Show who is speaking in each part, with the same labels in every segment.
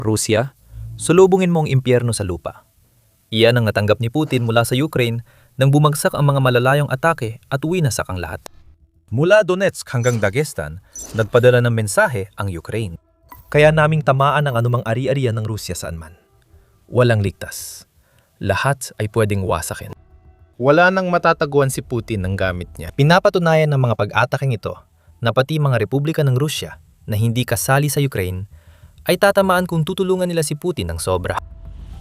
Speaker 1: Rusya, sulubungin mo ang impyerno sa lupa. Iyan ang natanggap ni Putin mula sa Ukraine nang bumagsak ang mga malalayong atake at winasak ang lahat. Mula Donetsk hanggang Dagestan, nagpadala ng mensahe ang Ukraine. Kaya naming tamaan ang anumang ari-arian ng Rusya saan man. Walang ligtas. Lahat ay pwedeng wasakin. Wala nang matataguan si Putin ng gamit niya. Pinapatunayan ng mga pag-ataking ito na pati mga republika ng Rusya na hindi kasali sa Ukraine ay tatamaan kung tutulungan nila si Putin ng sobra.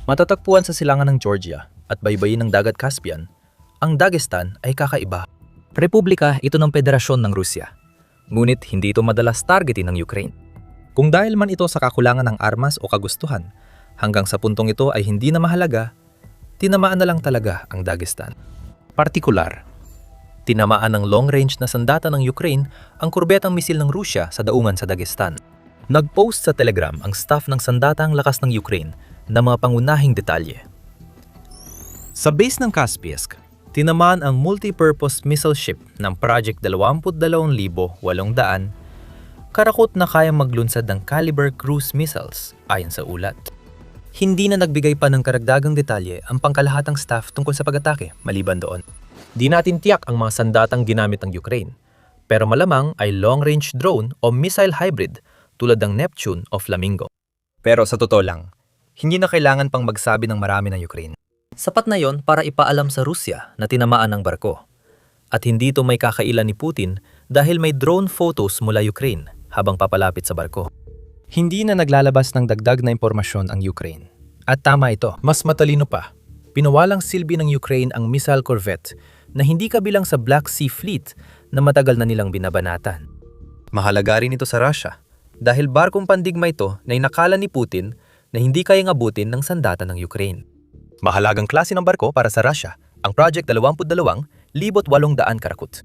Speaker 1: Matatagpuan sa silangan ng Georgia at baybayin ng dagat Caspian, ang Dagestan ay kakaiba. Republika ito ng Federasyon ng Rusya, ngunit hindi ito madalas targetin ng Ukraine. Kung dahil man ito sa kakulangan ng armas o kagustuhan, hanggang sa puntong ito ay hindi na mahalaga, tinamaan na lang talaga ang Dagestan. Partikular, tinamaan ng long-range na sandata ng Ukraine ang kurbetang misil ng Rusya sa daungan sa Dagestan. Nag-post sa Telegram ang staff ng sandatang lakas ng Ukraine na mga pangunahing detalye. Sa base ng Kaspiysk, tinamaan ang multi-purpose missile ship ng Project 22,800 karakot na kayang maglunsad ng caliber cruise missiles ayon sa ulat. Hindi na nagbigay pa ng karagdagang detalye ang pangkalahatang staff tungkol sa pag-atake maliban doon. Di natin tiyak ang mga sandatang ginamit ng Ukraine, pero malamang ay long-range drone o missile hybrid tulad ng Neptune o Flamingo. Pero sa totoo lang, hindi na kailangan pang magsabi ng marami ng Ukraine. Sapat na yon para ipaalam sa Rusya na tinamaan ng barko. At hindi ito may kakailan ni Putin dahil may drone photos mula Ukraine habang papalapit sa barko. Hindi na naglalabas ng dagdag na impormasyon ang Ukraine. At tama ito, mas matalino pa. Pinawalang silbi ng Ukraine ang missile corvette na hindi kabilang sa Black Sea Fleet na matagal na nilang binabanatan. Mahalaga rin ito sa Russia dahil barkong pandigma ito na inakala ni Putin na hindi kayang abutin ng sandata ng Ukraine. Mahalagang klase ng barko para sa Russia, ang Project 22,800 karakot.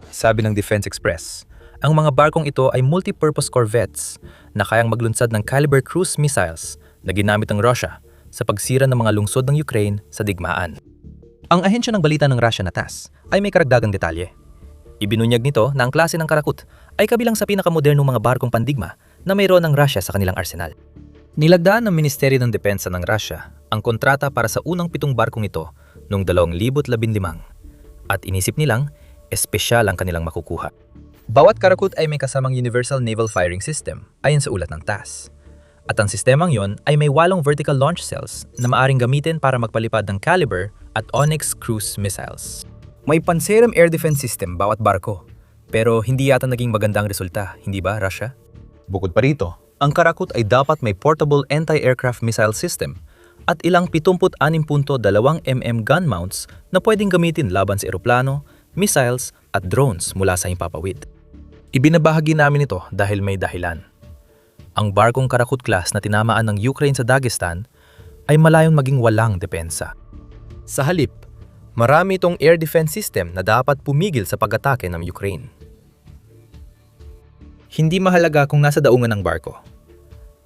Speaker 1: Sabi ng Defense Express, ang mga barkong ito ay multi-purpose corvettes na kayang maglunsad ng caliber cruise missiles na ginamit ng Russia sa pagsira ng mga lungsod ng Ukraine sa digmaan. Ang ahensya ng balita ng Russia na TASS ay may karagdagang detalye. Ibinunyag nito na ang klase ng karakot ay kabilang sa pinakamodernong mga barkong pandigma na mayroon ng Russia sa kanilang arsenal. Nilagdaan ng Ministeryo ng Depensa ng Russia ang kontrata para sa unang 7 barkong ito noong 2015 at inisip nilang espesyal ang kanilang makukuha. Bawat karakot ay may kasamang Universal Naval Firing System ayon sa ulat ng TASS. At ang sistemang yon ay may 8 vertical launch cells na maaring gamitin para magpalipad ng Caliber at Onyx cruise missiles. May Panseram air defense system bawat barko, pero hindi yata naging magandang resulta, hindi ba, Russia? Bukod pa rito, ang karakot ay dapat may portable anti-aircraft missile system at ilang 76.2 mm gun mounts na pwedeng gamitin laban sa eroplano, missiles at drones mula sa himpapawid. Ibinabahagi namin ito dahil may dahilan. Ang barkong Karakut class na tinamaan ng Ukraine sa Dagestan ay malayong maging walang depensa. Sa halip, marami itong air defense system na dapat pumigil sa pag-atake ng Ukraine. Hindi mahalaga kung nasa daungan ng barko.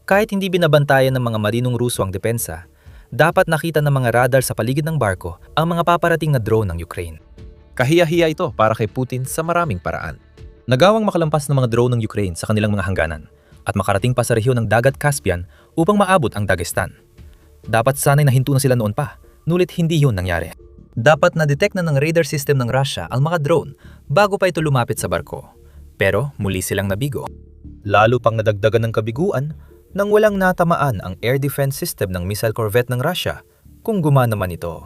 Speaker 1: Kahit hindi binabantayan ng mga marinong Ruso ang depensa, dapat nakita ng mga radar sa paligid ng barko ang mga paparating na drone ng Ukraine. Kahiya-hiya ito para kay Putin sa maraming paraan. Nagawang makalampas ng mga drone ng Ukraine sa kanilang mga hangganan at makarating pa sa rehiyon ng dagat Caspian upang maabot ang Dagestan. Dapat sana'y nahinto na sila noon pa, nulit hindi yun nangyari. Dapat na-detect na ng radar system ng Russia ang mga drone bago pa ito lumapit sa barko. Pero muli silang nabigo. Lalo pang nadagdagan ng kabiguan nang walang natamaan ang air defense system ng missile corvette ng Russia kung gumana man ito.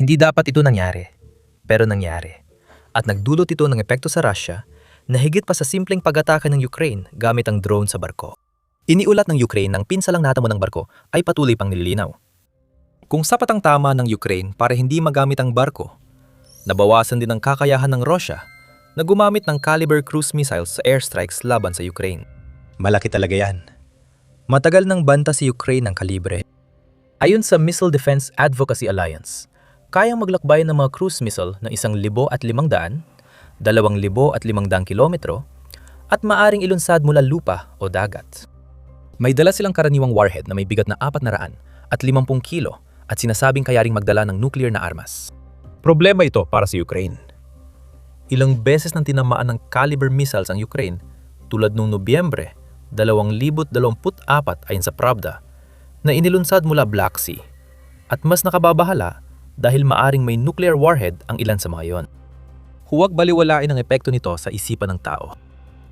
Speaker 1: Hindi dapat ito nangyari, pero nangyari. At nagdulot ito ng epekto sa Russia na higit pa sa simpleng pag-atake ng Ukraine gamit ang drone sa barko. Iniulat ng Ukraine ng pinsalang natamo ng barko ay patuloy pang nililinaw. Kung sapat ang tama ng Ukraine para hindi magamit ang barko, nabawasan din ang kakayahan ng Russia na gumamit ng caliber cruise missiles sa airstrikes laban sa Ukraine. Malaki talaga yan. Matagal nang banta si Ukraine ng kalibre. Ayon sa Missile Defense Advocacy Alliance, kayang maglakbay ng mga cruise missile na 1,500, 2,500 kilometro at maaring ilunsad mula lupa o dagat. May dala silang karaniwang warhead na may bigat na 400 at 50 kilo at sinasabing kaya ring magdala ng nuclear na armas. Problema ito para sa Ukraine. Ilang beses nang tinamaan ng caliber missiles ang Ukraine tulad noong Nobyembre 2024 ayon sa Pravda, na inilunsad mula Black Sea at mas nakababahala dahil maaring may nuclear warhead ang ilan sa mga iyon. Huwag baliwalain ang epekto nito sa isipan ng tao.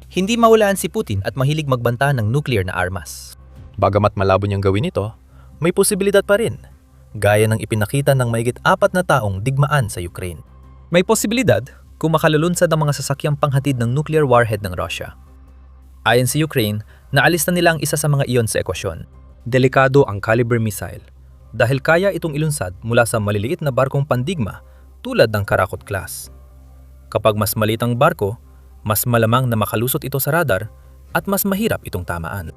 Speaker 1: Hindi mahulaan si Putin at mahilig magbanta ng nuclear na armas. Bagamat malabo niyang gawin ito, may posibilidad pa rin, gaya ng ipinakita ng mahigit 4 na taong digmaan sa Ukraine. May posibilidad kung makalulunsad ang mga sasakyang panghatid ng nuclear warhead ng Russia. Ayon sa Ukraine, naalis na nila ang isa sa mga iyon sa ekwasyon. Delikado ang Caliber missile dahil kaya itong ilunsad mula sa maliliit na barkong pandigma tulad ng Karakot class. Kapag mas maliit ang barko, mas malamang na makalusot ito sa radar at mas mahirap itong tamaan.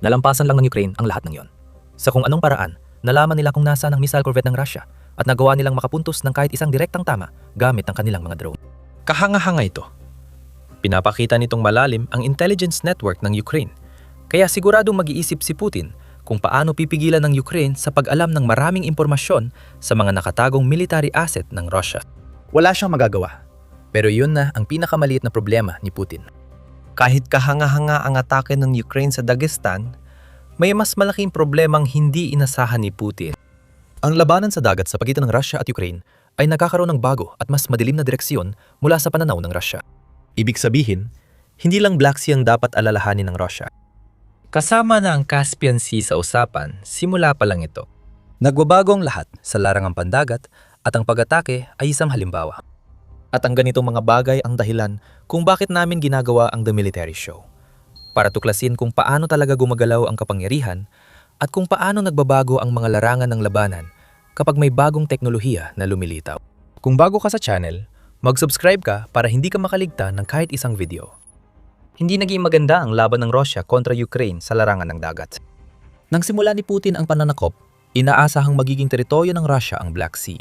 Speaker 1: Nalampasan lang ng Ukraine ang lahat ng iyon. Sa kung anong paraan, nalaman nila kung nasaan ang missile corvette ng Russia at nagawa nilang makapuntos ng kahit isang direktang tama gamit ang kanilang mga drone. Kahanga-hanga ito. Pinapakita nitong malalim ang intelligence network ng Ukraine, kaya siguradong mag-iisip si Putin kung paano pipigilan ng Ukraine sa pag-alam ng maraming impormasyon sa mga nakatagong military asset ng Russia. Wala siyang magagawa, pero yun na ang pinakamaliit na problema ni Putin. Kahit kahanga-hanga ang atake ng Ukraine sa Dagestan, may mas malaking problemang hindi inasahan ni Putin. Ang labanan sa dagat sa pagitan ng Russia at Ukraine ay nagkakaroon ng bago at mas madilim na direksyon mula sa pananaw ng Russia. Ibig sabihin, hindi lang Black Sea ang dapat alalahanin ng Russia. Kasama na ang Caspian Sea sa usapan, simula pa lang ito. Nagbabago ang lahat sa larangang pandagat at ang pag-atake ay isang halimbawa. At ang ganitong mga bagay ang dahilan kung bakit namin ginagawa ang The Military Show. Para tuklasin kung paano talaga gumagalaw ang kapangyarihan at kung paano nagbabago ang mga larangan ng labanan kapag may bagong teknolohiya na lumilitaw. Kung bago ka sa channel, mag-subscribe ka para hindi ka makaligtan ng kahit isang video. Hindi naging maganda ang laban ng Russia kontra Ukraine sa larangan ng dagat. Nang simula ni Putin ang pananakop, inaasahang magiging teritoryo ng Russia ang Black Sea.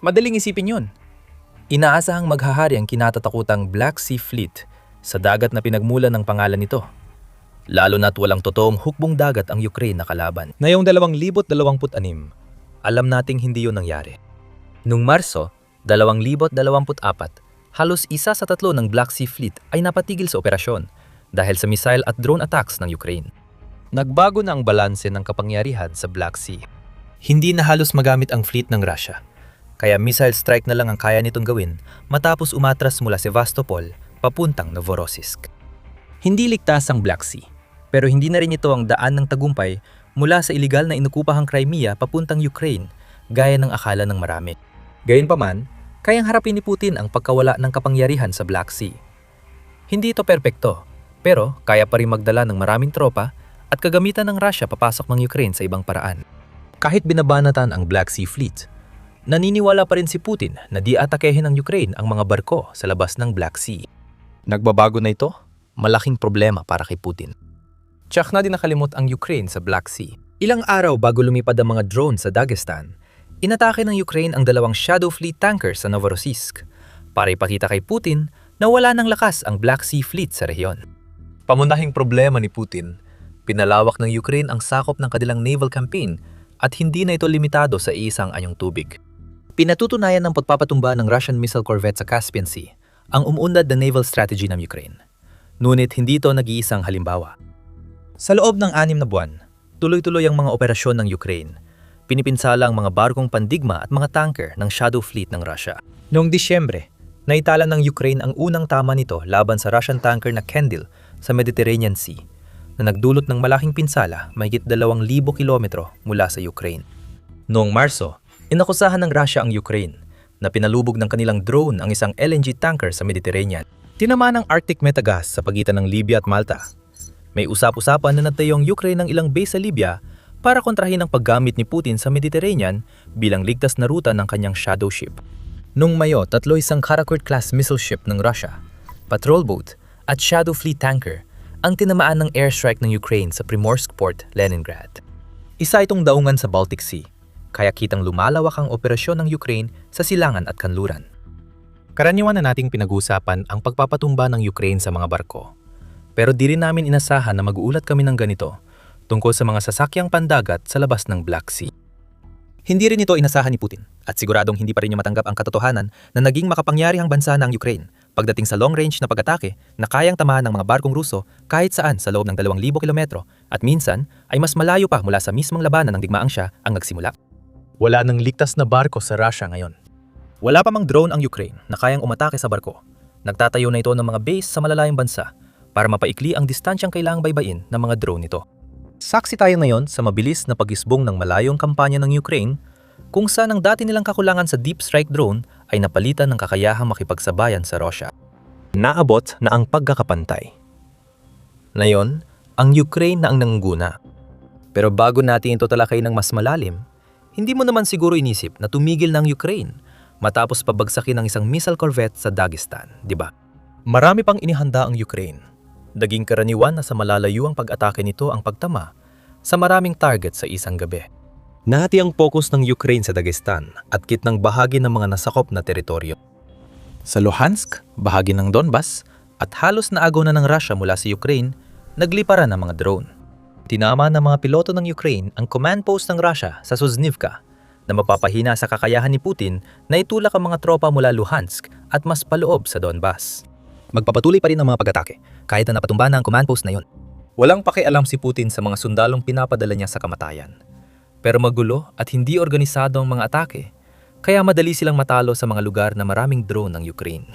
Speaker 1: Madaling isipin yun. Inaasahang maghahari ang kinatatakutang Black Sea Fleet sa dagat na pinagmulan ng pangalan nito. Lalo na't walang totoong hukbong dagat ang Ukraine na kalaban. Ngayong 2026, alam nating hindi yun nangyari. Noong Marso 2024, halos 1 sa 3 ng Black Sea Fleet ay napatigil sa operasyon dahil sa missile at drone attacks ng Ukraine. Nagbago na ang balanse ng kapangyarihan sa Black Sea. Hindi na halos magamit ang fleet ng Russia, kaya missile strike na lang ang kaya nitong gawin matapos umatras mula Sevastopol papuntang Novorossiysk. Hindi ligtas ang Black Sea, pero hindi na rin ito ang daan ng tagumpay mula sa iligal na inokupahang Crimea papuntang Ukraine, gaya ng akala ng marami. Gayunpaman, kayang harapin ni Putin ang pagkawala ng kapangyarihan sa Black Sea. Hindi ito perpekto, pero kaya pa rin magdala ng maraming tropa at kagamitan ng Russia papasok ng Ukraine sa ibang paraan. Kahit binabanatan ang Black Sea Fleet, naniniwala pa rin si Putin na di atakehin ng Ukraine ang mga barko sa labas ng Black Sea. Nagbabago na ito? Malaking problema para kay Putin. Tsak na din nakalimot ang Ukraine sa Black Sea. Ilang araw bago lumipad ang mga drone sa Dagestan, inatake ng Ukraine ang 2 Shadow Fleet tanker sa Novorossiysk para ipakita kay Putin na wala ng lakas ang Black Sea Fleet sa rehiyon. Pamunahing problema ni Putin, pinalawak ng Ukraine ang sakop ng kanilang naval campaign at hindi na ito limitado sa isang anyong tubig. Pinatutunayan ng pagpapatumba ng Russian missile corvette sa Caspian Sea ang umuunlad na naval strategy ng Ukraine. Ngunit hindi ito nag-iisang halimbawa. Sa loob ng 6 na buwan, tuloy-tuloy ang mga operasyon ng Ukraine. Pinipinsala ang mga barkong pandigma at mga tanker ng Shadow Fleet ng Russia. Noong Disyembre, naitala ng Ukraine ang unang tama nito laban sa Russian tanker na Kendil sa Mediterranean Sea, na nagdulot ng malaking pinsala mahigit 2,000 kilometro mula sa Ukraine. Noong Marso, inakusahan ng Russia ang Ukraine na pinalubog ng kanilang drone ang isang LNG tanker sa Mediterranean. Tinamaan ang Arctic Metagas sa pagitan ng Libya at Malta. May usap-usapan na natayong Ukraine ng ilang base sa Libya para kontrahin ang paggamit ni Putin sa Mediterranean bilang ligtas na ruta ng kanyang shadow ship. Noong Mayo, 3 isang Karakurt-class missile ship ng Russia, patrol boat at Shadow Fleet tanker ang tinamaan ng airstrike ng Ukraine sa Primorsk Port, Leningrad. Isa itong daungan sa Baltic Sea, kaya kitang lumalawak ang operasyon ng Ukraine sa silangan at kanluran. Karaniwan na nating pinag-uusapan ang pagpapatumba ng Ukraine sa mga barko. Pero di rin namin inasahan na mag-uulat kami ng ganito tungkol sa mga sasakyang pandagat sa labas ng Black Sea. Hindi rin ito inasahan ni Putin at siguradong hindi pa rin niya matanggap ang katotohanan na naging makapangyarihang bansa na ang Ukraine Pagdating sa long-range na pag-atake na kayang tamahan ng mga barkong Ruso kahit saan sa loob ng 2,000 kilometro at minsan ay mas malayo pa mula sa mismong labanan ng digmaang siya ang nagsimula. Wala nang ligtas na barko sa Russia ngayon. Wala pa mang drone ang Ukraine na kayang umatake sa barko. Nagtatayo na ito ng mga base sa malalayong bansa para mapaikli ang distansyang kailangang baybayin ng mga drone nito. Saksi tayo ngayon sa mabilis na pag-isbong ng malayong kampanya ng Ukraine kung saan ang dati nilang kakulangan sa deep strike drone ay napalitan ng kakayahang makipagsabayan sa Russia. Naabot na ang pagkakapantay. Ngayon, ang Ukraine na ang nangguna. Pero bago natin ito talakay ng mas malalim, hindi mo naman siguro inisip na tumigil ng Ukraine matapos pabagsakin ng isang missile corvette sa Dagestan, di ba? Marami pang inihanda ang Ukraine. Naging karaniwan na sa malalayuang pag-atake nito ang pagtama sa maraming target sa isang gabi. Nahati ang focus ng Ukraine sa Dagestan at kitnang bahagi ng mga nasakop na teritoryo. Sa Luhansk, bahagi ng Donbas, at halos naagaw na ng Russia mula sa Ukraine, nagliparan ng mga drone. Tinama ng mga piloto ng Ukraine ang command post ng Russia sa Soznivka na mapapahina sa kakayahan ni Putin na itulak ang mga tropa mula Luhansk at mas paloob sa Donbas. Magpapatuloy pa rin ang mga pag-atake kahit na napatumba na ang command post na yon. Walang pakialam si Putin sa mga sundalong pinapadala niya sa kamatayan. Pero magulo at hindi organisado ang mga atake, kaya madali silang matalo sa mga lugar na maraming drone ng Ukraine.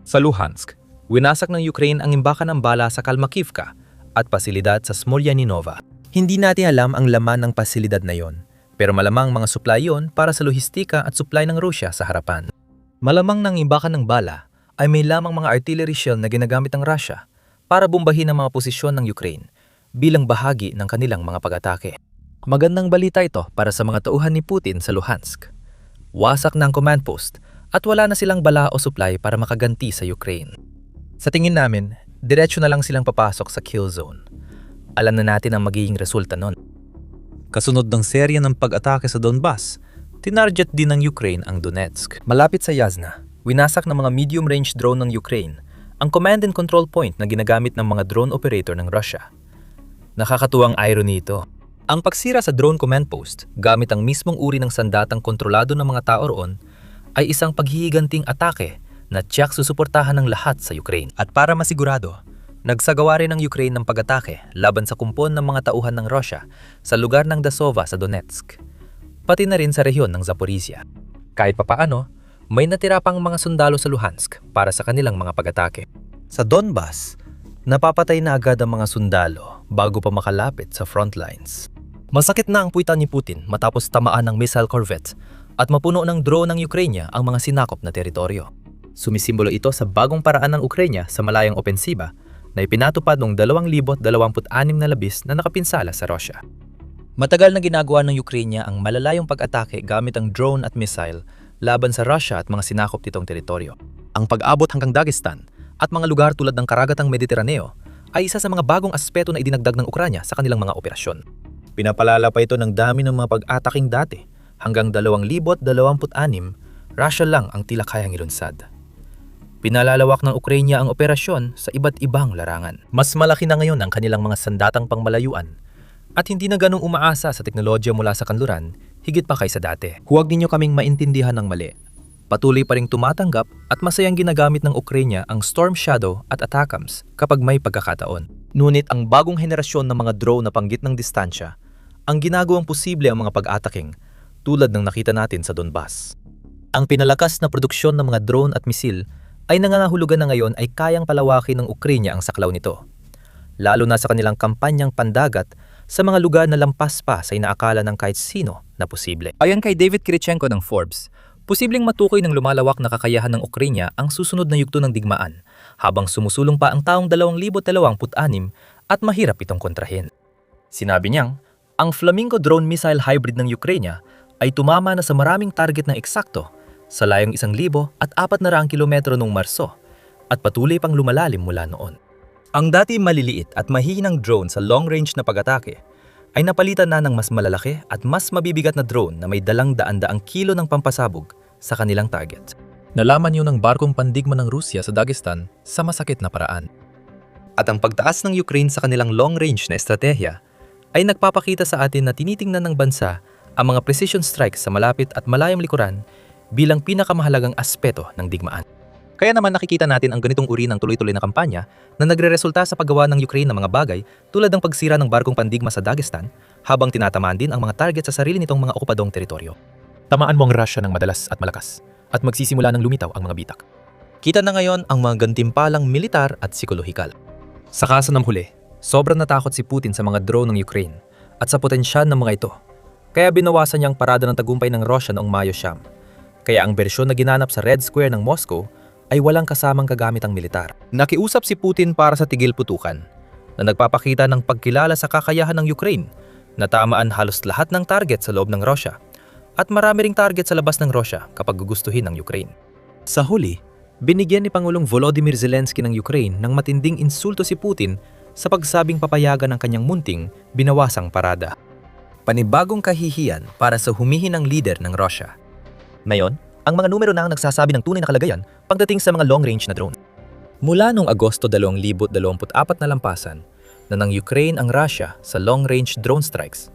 Speaker 1: Sa Luhansk, winasak ng Ukraine ang imbakan ng bala sa Kalmakivka at pasilidad sa Smolyaninovo. Hindi natin alam ang laman ng pasilidad na yon, pero malamang mga supply yon para sa lohistika at supply ng Rusya sa harapan. Malamang ng imbakan ng bala ay may lamang mga artillery shell na ginagamit ng Rusya para bombahin ang mga posisyon ng Ukraine bilang bahagi ng kanilang mga pag-atake. Magandang balita ito para sa mga tauhan ni Putin sa Luhansk. Wasak na ang command post at wala na silang bala o supply para makaganti sa Ukraine. Sa tingin namin, diretso na lang silang papasok sa kill zone. Alam na natin ang magiging resulta nun. Kasunod ng serya ng pag-atake sa Donbas, tinarget din ng Ukraine ang Donetsk. Malapit sa Yasna, winasak ng mga medium-range drone ng Ukraine ang command and control point na ginagamit ng mga drone operator ng Russia. Nakakatuwang irony ito. Ang pagsira sa drone command post gamit ang mismong uri ng sandatang kontrolado ng mga tao roon ay isang paghihiganting atake na tiyak susuportahan ng lahat sa Ukraine. At para masigurado, nagsagawa rin ng Ukraine ng pag-atake laban sa kumpon ng mga tauhan ng Russia sa lugar ng Dasova sa Donetsk, pati na rin sa rehiyon ng Zaporizhia. Kahit papaano, may natira pang mga sundalo sa Luhansk para sa kanilang mga pag-atake. Sa Donbas, napapatay na agad ang mga sundalo bago pa makalapit sa front lines. Masakit na ang puwitan ni Putin matapos tamaan ng missile corvette at mapuno ng drone ng Ukraine ang mga sinakop na teritoryo. Sumisimbolo ito sa bagong paraan ng Ukraine sa malayang opensiba na ipinatupad noong 2026 na labis na nakapinsala sa Russia. Matagal na ginagawa ng Ukraine ang malalayong pag-atake gamit ang drone at missile laban sa Russia at mga sinakop nitong teritoryo. Ang pag-abot hanggang Dagestan at mga lugar tulad ng karagatang Mediteraneo ay isa sa mga bagong aspeto na idinagdag ng Ukraine sa kanilang mga operasyon. Pinapalala pa ito ng dami ng mga pag-ataking dati hanggang 2026, Russia lang ang tila kayang ilunsad. Pinalalawak ng Ukraine ang operasyon sa iba't ibang larangan. Mas malaki na ngayon ang kanilang mga sandatang pangmalayuan at hindi na ganong umaasa sa teknolohiya mula sa kanluran higit pa kaysa dati. Huwag ninyo kaming maintindihan ng mali. Patuloy pa ring tumatanggap at masayang ginagamit ng Ukraine ang Storm Shadow at Atakams kapag may pagkakataon. Ngunit ang bagong henerasyon ng mga drone na panggit ng distansya ang ginagawang posible ang mga pag-ataking tulad ng nakita natin sa Donbas. Ang pinalakas na produksyon ng mga drone at misil ay nangangahulugan na ngayon ay kayang palawakin ng Ukraine ang saklaw nito, lalo na sa kanilang kampanyang pandagat sa mga lugar na lampas pa sa inaakala ng kahit sino na posible. Ayon kay David Kirichenko ng Forbes, posibleng matukoy ng lumalawak na kakayahan ng Ukraine ang susunod na yugto ng digmaan habang sumusulong pa ang taong 2026 at mahirap itong kontrahin. Sinabi niyang, ang Flamingo drone missile hybrid ng Ukraine ay tumama na sa maraming target ng eksakto sa layong 1,400 kilometro noong Marso at patuloy pang lumalalim mula noon. Ang dati maliliit at mahihinang drone sa long-range na pag-atake ay napalitan na ng mas malalaki at mas mabibigat na drone na may dalang daan-daang kilo ng pampasabog sa kanilang target. Nalaman yun ng barkong pandigma ng Rusya sa Dagestan sa masakit na paraan. At ang pagtaas ng Ukraine sa kanilang long-range na estratehiya ay nagpapakita sa atin na tinitingnan ng bansa ang mga precision strikes sa malapit at malayong likuran bilang pinakamahalagang aspeto ng digmaan. Kaya naman nakikita natin ang ganitong uri ng tuloy-tuloy na kampanya na nagreresulta sa paggawa ng Ukraine ng mga bagay tulad ng pagsira ng barkong pandigma sa Dagestan habang tinatamaan din ang mga target sa sarili nitong mga okupadong teritoryo. Tamaan mo ang Russia ng madalas at malakas at magsisimula ng lumitaw ang mga bitak. Kita na ngayon ang mga gantimpalang militar at psikolohikal. Sa kaso ng huli, sobrang natakot si Putin sa mga drone ng Ukraine at sa potensyal ng mga ito. Kaya binawasan niya ang parada ng tagumpay ng Russia noong Mayo 9. Kaya ang bersyon na ginanap sa Red Square ng Moscow ay walang kasamang kagamitang militar. Nakiusap si Putin para sa tigil putukan na nagpapakita ng pagkilala sa kakayahan ng Ukraine na tamaan halos lahat ng target sa loob ng Russia at marami ring target sa labas ng Russia kapag gugustuhin ng Ukraine. Sa huli, binigyan ni Pangulong Volodymyr Zelensky ng Ukraine ng matinding insulto si Putin sa pagsabing papayagan ng kanyang munting binawasang parada. Panibagong kahihiyan para sa humihinang leader ng Russia. Ngayon, ang mga numero na ang nagsasabi ng tunay na kalagayan pagdating sa mga long-range na drone. Mula noong Agosto 2024 na lampasan na ng Ukraine ang Russia sa long-range drone strikes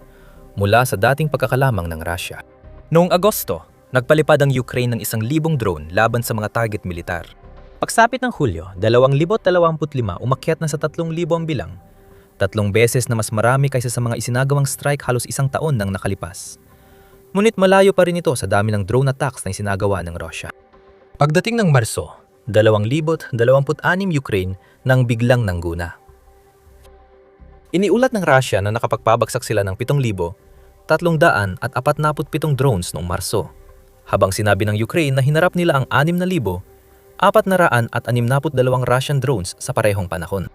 Speaker 1: mula sa dating pagkakalamang ng Russia. Noong Agosto, nagpalipad ang Ukraine ng 1,000 drone laban sa mga target militar. Pagsapit ng Hulyo, 2025 umakyat na sa 3,000 ang bilang. 3 beses na mas marami kaysa sa mga isinagawang strike halos isang taon nang nakalipas. Ngunit malayo pa rin ito sa dami ng drone attacks na isinagawa ng Russia. Pagdating ng Marso, 2026 Ukraine nang biglang nangguna. Iniulat ng Russia na nakapagpabagsak sila ng 7,347 drones noong Marso, habang sinabi ng Ukraine na hinarap nila ang 6,462 Russian drones sa parehong panahon.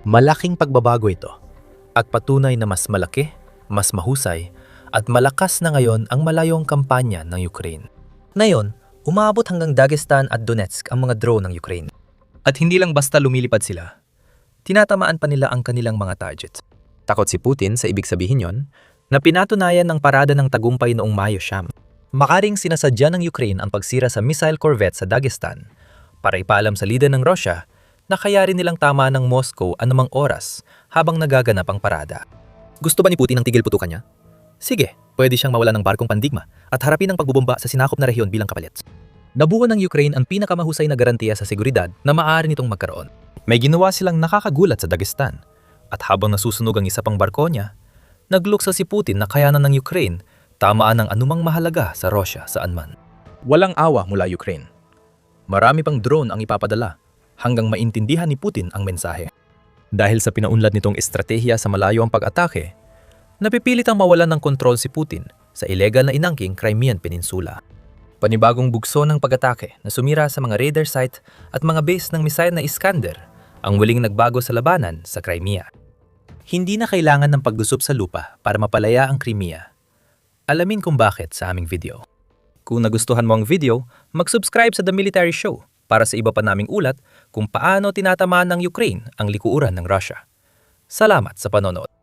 Speaker 1: Malaking pagbabago ito at patunay na mas malaki, mas mahusay, at malakas na ngayon ang malayong kampanya ng Ukraine. Ngayon, umabot hanggang Dagestan at Donetsk ang mga drone ng Ukraine. At hindi lang basta lumilipad sila, tinatamaan pa nila ang kanilang mga targets. Takot si Putin sa ibig sabihin yon na pinatunayan ng parada ng tagumpay noong Mayo 9. Makaring sinasadya ng Ukraine ang pagsira sa missile corvette sa Dagestan para ipaalam sa leader ng Russia na kaya rin nilang tama ng Moscow anumang oras habang nagaganap ang parada. Gusto ba ni Putin ang tigil putukan niya? Sige, pwede siyang mawala ng barkong pandigma at harapin ang pagbubomba sa sinakop na rehiyon bilang kapalit. Nabuo ng Ukraine ang pinakamahusay na garantiya sa seguridad na maaari nitong magkaroon. May ginawa silang nakakagulat sa Dagestan at habang nasusunog ang isa pang barko niya, nagluksa si Putin na kayanan ng Ukraine tamaan ng anumang mahalaga sa Russia saan man. Walang awa mula Ukraine. Marami pang drone ang ipapadala hanggang maintindihan ni Putin ang mensahe. Dahil sa pinaunlad nitong estratehiya sa malayo ang pag-atake, napipilit ang mawalan ng kontrol si Putin sa ilegal na inangking Crimean Peninsula. Panibagong bugso ng pag-atake na sumira sa mga radar site at mga base ng missile na Iskander ang muling nagbago sa labanan sa Crimea. Hindi na kailangan ng paglusob sa lupa para mapalaya ang Crimea. Alamin kung bakit sa aming video. Kung nagustuhan mo ang video, mag-subscribe sa The Military Show para sa iba pa naming ulat kung paano tinatamaan ng Ukraine ang likuran ng Russia. Salamat sa panonood.